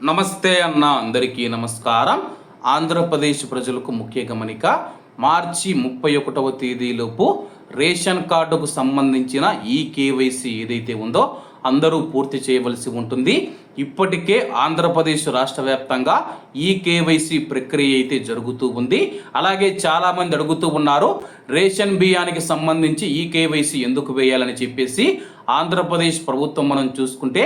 నమస్తే అన్న అందరికీ నమస్కారం. ఆంధ్రప్రదేశ్ ప్రజలకు ముఖ్య గమనిక. మార్చి 31వ తేదీలోపు రేషన్ కార్డుకు సంబంధించిన ఈ కేవైసీ ఏదైతే ఉందో అందరూ పూర్తి చేయవలసి ఉంటుంది. ఇప్పటికే ఆంధ్రప్రదేశ్ రాష్ట్ర వ్యాప్తంగా ఈ కేవైసీ ప్రక్రియ అయితే జరుగుతూ ఉంది. అలాగే చాలామంది అడుగుతూ ఉన్నారు, రేషన్ బియ్యానికి సంబంధించి ఈ కేవైసీ ఎందుకు వేయాలని చెప్పేసి. ఆంధ్రప్రదేశ్ ప్రభుత్వం మనం చూసుకుంటే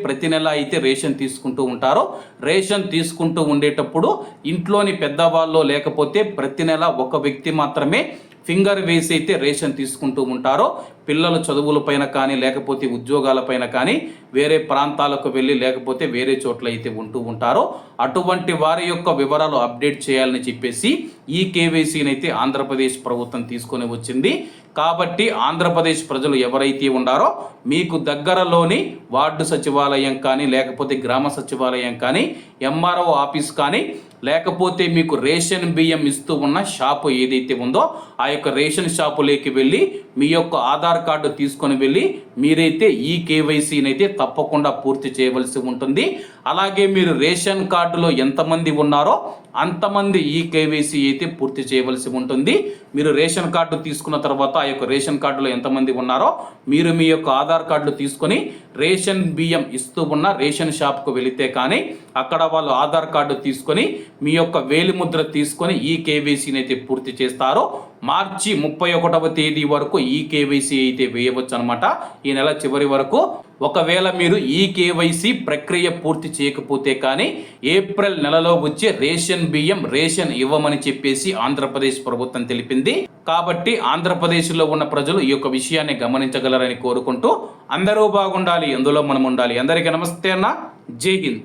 ప్రతి నెల అయితే రేషన్ తీసుకుంటూ ఉంటారో, రేషన్ తీసుకుంటూ ఉండేటప్పుడు ఇంట్లోని పెద్దవాళ్ళు లేకపోతే ప్రతి నెల ఒక వ్యక్తి మాత్రమే ఫింగర్ వేసి అయితే రేషన్ తీసుకుంటూ ఉంటారో, పిల్లల చదువులపైన కానీ లేకపోతే ఉద్యోగాలపైన కానీ వేరే ప్రాంతాలకు వెళ్ళి లేకపోతే వేరే చోట్ల అయితే ఉంటూ ఉంటారో అటువంటి వారి యొక్క వివరాలు అప్డేట్ చేయాలని చెప్పేసి ఈ కేవైసీని అయితే ఆంధ్రప్రదేశ్ ప్రభుత్వం తీసుకొని వచ్చింది. కాబట్టి ఆంధ్రప్రదేశ్ ప్రజలు ఎవరైతే ఉన్నారో మీకు దగ్గరలోని వార్డు సచివాలయం కానీ లేకపోతే గ్రామ సచివాలయం కానీ ఎంఆర్ఓ ఆఫీస్ కానీ లేకపోతే మీకు రేషన్ బియ్యం ఇస్తూ ఉన్న షాపు ఏదైతే ఉందో ఆ యొక్క రేషన్ షాపులోకి వెళ్ళి మీ యొక్క ఆధార్ కార్డు తీసుకొని వెళ్ళి మీరైతే ఈ కేవైసీని అయితే తప్పకుండా పూర్తి చేయవలసి ఉంటుంది. అలాగే మీరు రేషన్ కార్డులో ఎంతమంది ఉన్నారో అంతమంది ఈ కేవైసీ అయితే పూర్తి చేయవలసి ఉంటుంది. మీరు రేషన్ కార్డు తీసుకున్న తర్వాత ఆ యొక్క రేషన్ కార్డులో ఎంతమంది ఉన్నారో మీరు మీ యొక్క ఆధార్ కార్డులు తీసుకొని రేషన్ బియ్యం ఇస్తూ ఉన్న రేషన్ షాప్కు వెళితే కానీ అక్కడ వాళ్ళు ఆధార్ కార్డు తీసుకొని మీ యొక్క వేలిముద్ర తీసుకొని ఈ కేవైసీని అయితే పూర్తి చేస్తారో మార్చి 31వ తేదీ వరకు ఈ కేవైసీ అయితే వేయవచ్చు అనమాట. ఈ నెల చివరి వరకు. ఒకవేళ మీరు ఈ కేవైసీ ప్రక్రియ పూర్తి చేయకపోతే కానీ ఏప్రిల్ నెలలో వచ్చే రేషన్ బియ్యం రేషన్ ఇవ్వమని చెప్పేసి ఆంధ్రప్రదేశ్ ప్రభుత్వం తెలిపింది. కాబట్టి ఆంధ్రప్రదేశ్లో ఉన్న ప్రజలు ఈ యొక్క విషయాన్ని గమనించగలరని కోరుకుంటూ అందరూ బాగుండాలి, అందులో మనం ఉండాలి. అందరికీ నమస్తే అన్న, జై హింద్.